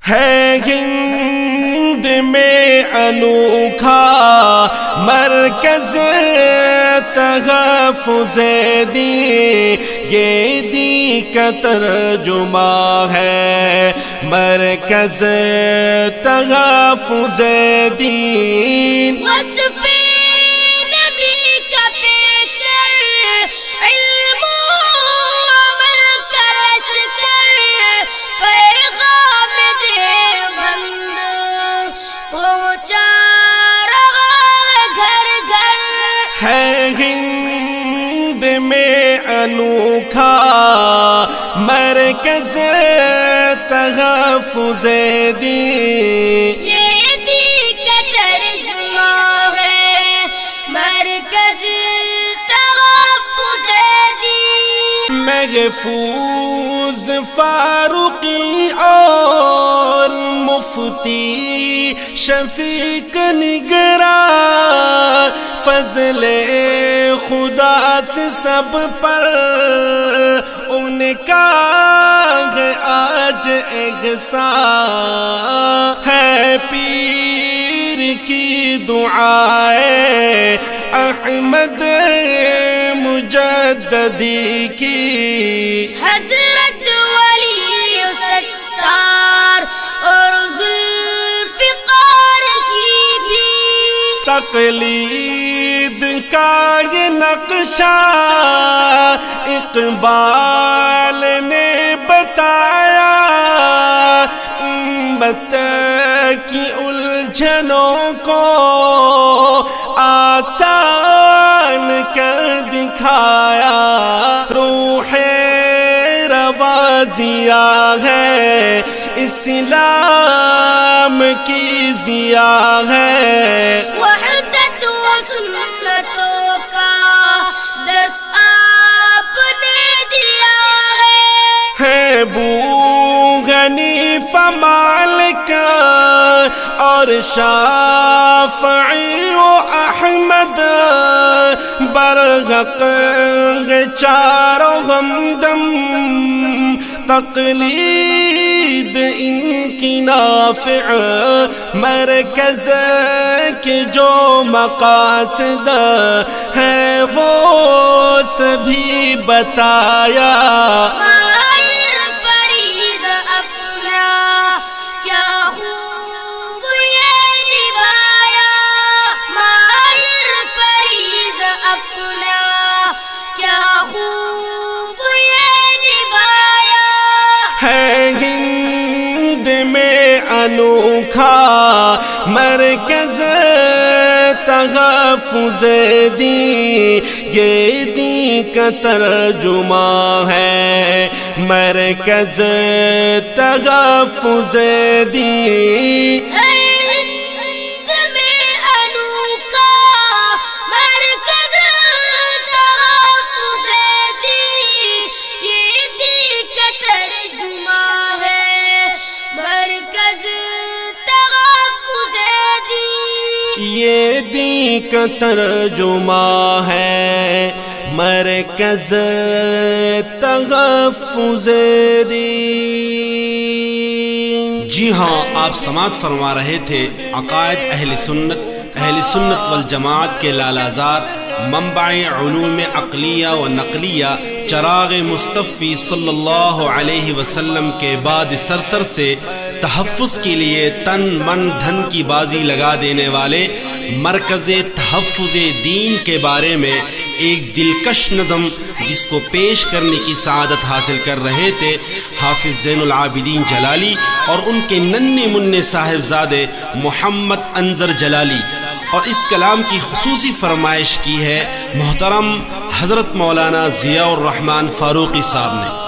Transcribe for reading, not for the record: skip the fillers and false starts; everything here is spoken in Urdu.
ہے ہند میں انوکھا مرکز تحفظ دین، یہ دین کا ترجمہ ہے مرکز تحفظ دین۔ وصف نبی کا پیکر، علم و عمل کا لشکر، پیغام دیوبند پہنچا رہا گھر گھر۔ ہے ہند میں انوکھا مرکز تحفظ دین، یہ دین کا ترجمہ ہے مرکز تحفظ دین۔ محفوظ فاروقی اور مفتی شفیق نگراں، فضل خدا سے سب پر ان کا ہے آج احسان، ہے پیر کی دعائیں احمد مجددی کی، حضرت ولی ستار اور ذوالفقار کی بھی، تقلید کا یہ نقشہ اقبال نے بتایا، امت کی الجھنوں کو آسان کر دکھایا، روح روازیہ ہے اسلام کی ضیاء ہے، وحدت و سنتوں کا درس آپ نے دیا ہے۔ ابو حنیفہ مالک اور شافعی و احمد برحق چاروں ہمدم، تقلید ان کی نافع مرکز کے جو مقاصد ہیں وہ سبھی بتایا، مائر فرید اپنا کیا خوب یہ نبھایا، مائر فرید اپنا کیا خوب یہ نبھایا۔ ہے ہند میں انوکھا مرکز تحفظ دین، یہ دین کا ترجمہ ہے مرکز تحفظ دین۔ ہند میں انوکھا مرکز تحفظ دین، یہ دین کا ترجمہ ہے مرکز تحفظ دین، یہ دین کا ترجمہ ہے مرکز تحفظ دین۔ جی ہاں، آپ سماعت فرما رہے تھے عقائد اہل سنت والجماعت کے لالازار، منبع علوم عقلیہ و نقلیہ، چراغ مصطفی صلی اللہ علیہ وسلم کے بعد سرسر سے تحفظ کے لیے تن من دھن کی بازی لگا دینے والے مرکز تحفظ دین کے بارے میں ایک دلکش نظم جس کو پیش کرنے کی سعادت حاصل کر رہے تھے حافظ زین العابدین جلالی اور ان کے ننھے منھے صاحبزادے محمد انظر جلالی، اور اس کلام کی خصوصی فرمائش کی ہے محترم حضرت مولانا ضیاء الرحمن فاروقی صاحب نے۔